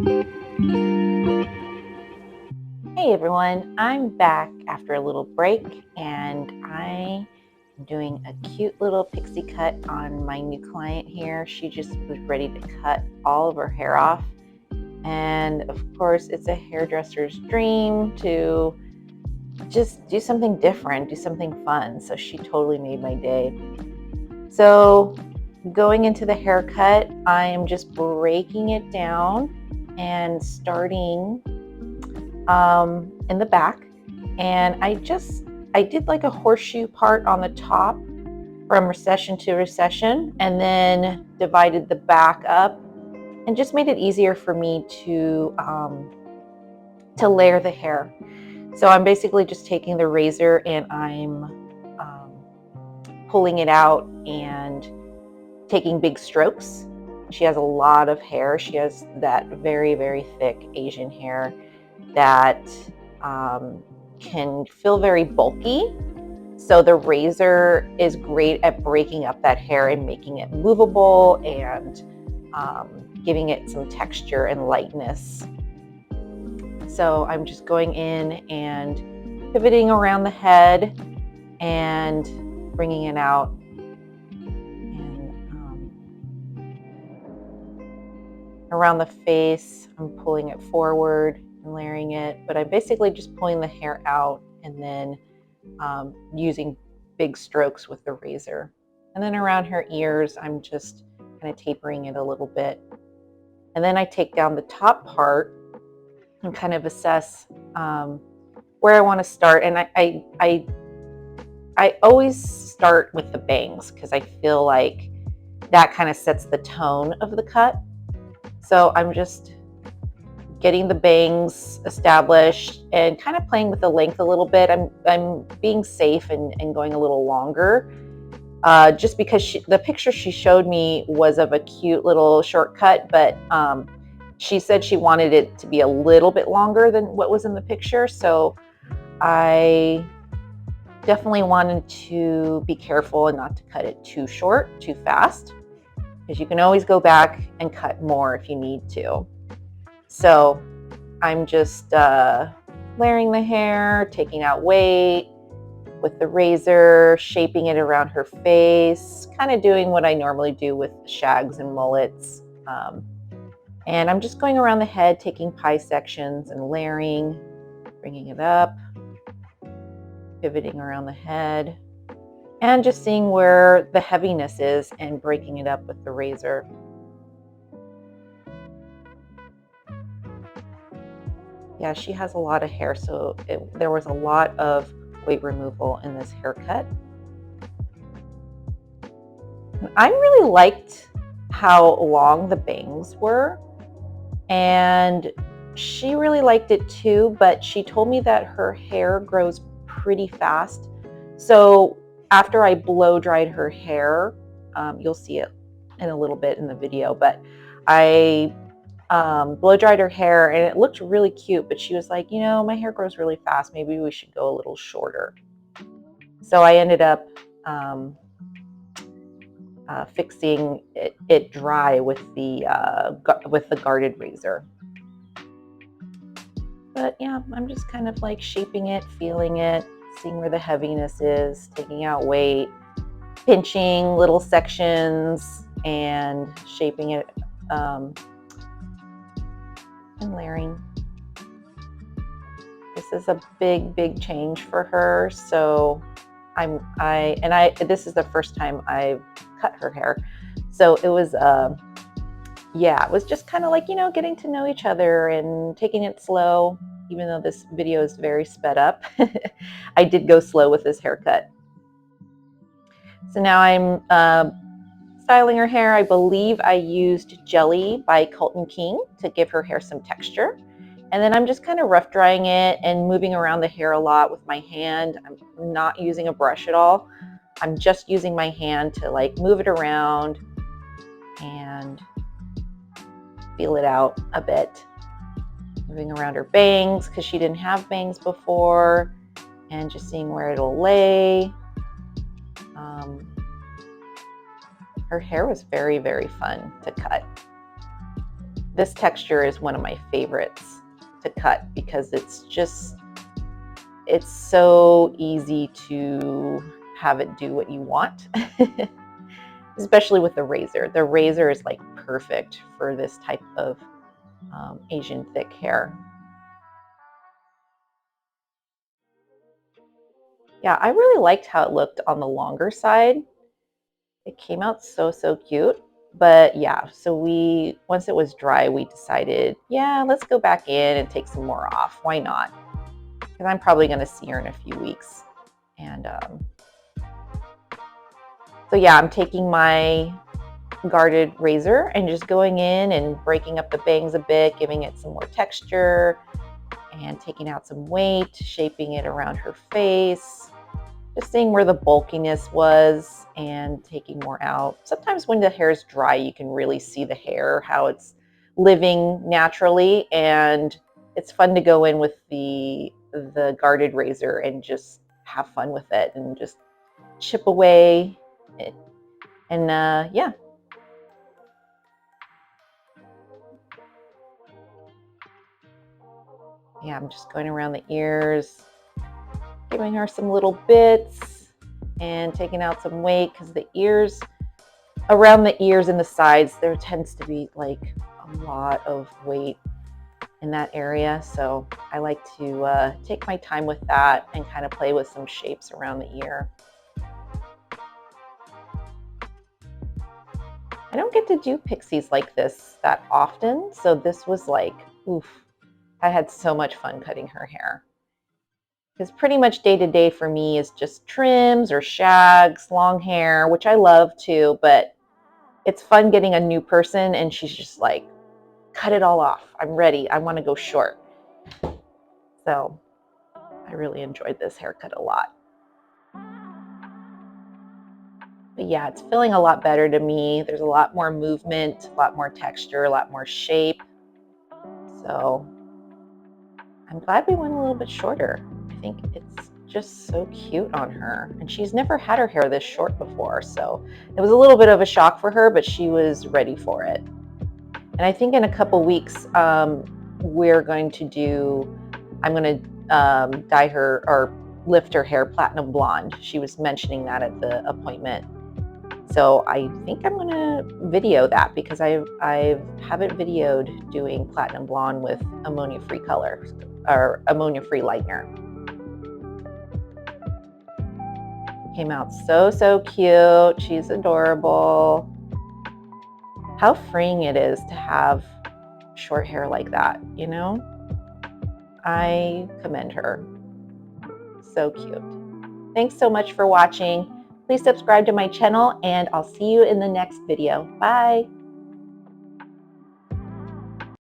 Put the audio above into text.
Hey everyone, I'm back after a little break and I am doing a cute little pixie cut on my new client here. She just was ready to cut all of her hair off. And of course, it's a hairdresser's dream to just do something different, do something fun. So she totally made my day. So going into the haircut, I am just breaking it down and starting in the back, and I did like a horseshoe part on the top from recession to recession, and then divided the back up and just made it easier for me to layer the hair. So I'm basically just taking the razor and I'm pulling it out and taking big strokes. She has a lot of hair. She has that very, very thick Asian hair that can feel very bulky. So the razor is great at breaking up that hair and making it movable and giving it some texture and lightness. So I'm just going in and pivoting around the head and bringing it out. And around the face, I'm pulling it forward and layering it, but I'm basically just pulling the hair out and then using big strokes with the razor. And then around her ears, I'm just kind of tapering it a little bit. And then I take down the top part and kind of assess where I want to start. And I always start with the bangs because I feel like that kind of sets the tone of the cut. So I'm just getting the bangs established and kind of playing with the length a little bit. I'm being safe and going a little longer, just because the picture she showed me was of a cute little shortcut, but she said she wanted it to be a little bit longer than what was in the picture. So I definitely wanted to be careful and not to cut it too short, too fast, because you can always go back and cut more if you need to. So I'm just layering the hair, taking out weight with the razor, shaping it around her face, kind of doing what I normally do with shags and mullets. And I'm just going around the head, taking pie sections and layering, bringing it up, pivoting around the head, and just seeing where the heaviness is and breaking it up with the razor. Yeah, she has a lot of hair, so there was a lot of weight removal in this haircut. And I really liked how long the bangs were, and she really liked it too, but she told me that her hair grows pretty fast. So after I blow dried her hair, you'll see it in a little bit in the video, but I blow dried her hair and it looked really cute, but she was like, you know, my hair grows really fast. Maybe we should go a little shorter. So I ended up fixing it dry with the guarded razor. But yeah, I'm just kind of like shaping it, feeling it, seeing where the heaviness is, taking out weight, pinching little sections and shaping it and layering. This is a big change for her. So this is the first time I've cut her hair. So it was it was just kind of like, you know, getting to know each other and taking it slow, even though this video is very sped up. I did go slow with this haircut. So now I'm styling her hair. I believe I used Jelly by Colton King to give her hair some texture. And then I'm just kind of rough drying it and moving around the hair a lot with my hand. I'm not using a brush at all. I'm just using my hand to like move it around and feel it out a bit. Moving around her bangs because she didn't have bangs before, and just seeing where it'll lay. Her hair was very fun to cut. This texture is one of my favorites to cut because it's so easy to have it do what you want, especially with the razor. The razor is like perfect for this type of Asian thick hair. Yeah, I really liked how it looked on the longer side. It came out so cute. But yeah, so once it was dry, we decided, yeah, let's go back in and take some more off. Why not? Because I'm probably going to see her in a few weeks. And so yeah, I'm taking my guarded razor and just going in and breaking up the bangs a bit, giving it some more texture and taking out some weight, shaping it around her face, just seeing where the bulkiness was and taking more out. Sometimes when the hair is dry, you can really see the hair, how it's living naturally, and it's fun to go in with the guarded razor and just have fun with it and just chip away. And yeah. Yeah, I'm just going around the ears, giving her some little bits and taking out some weight because the ears, around the ears and the sides, there tends to be like a lot of weight in that area. So I like to take my time with that and kind of play with some shapes around the ear. I don't get to do pixies like this that often, so this was like, oof, I had so much fun cutting her hair. Because pretty much day to day for me is just trims or shags, long hair, which I love too, but it's fun getting a new person and she's just like, cut it all off. I'm ready. I want to go short. So I really enjoyed this haircut a lot. But yeah, it's feeling a lot better to me. There's a lot more movement, a lot more texture, a lot more shape. So I'm glad we went a little bit shorter. I think it's just so cute on her. And she's never had her hair this short before. So it was a little bit of a shock for her, but she was ready for it. And I think in a couple weeks, we're going to do, I'm going to dye her or lift her hair platinum blonde. She was mentioning that at the appointment. So I think I'm going to video that because I haven't videoed doing platinum blonde with ammonia-free color or ammonia-free lightener. Came out so cute. She's adorable. How freeing it is to have short hair like that, you know? I commend her. So cute. Thanks so much for watching. Please subscribe to my channel and I'll see you in the next video. Bye.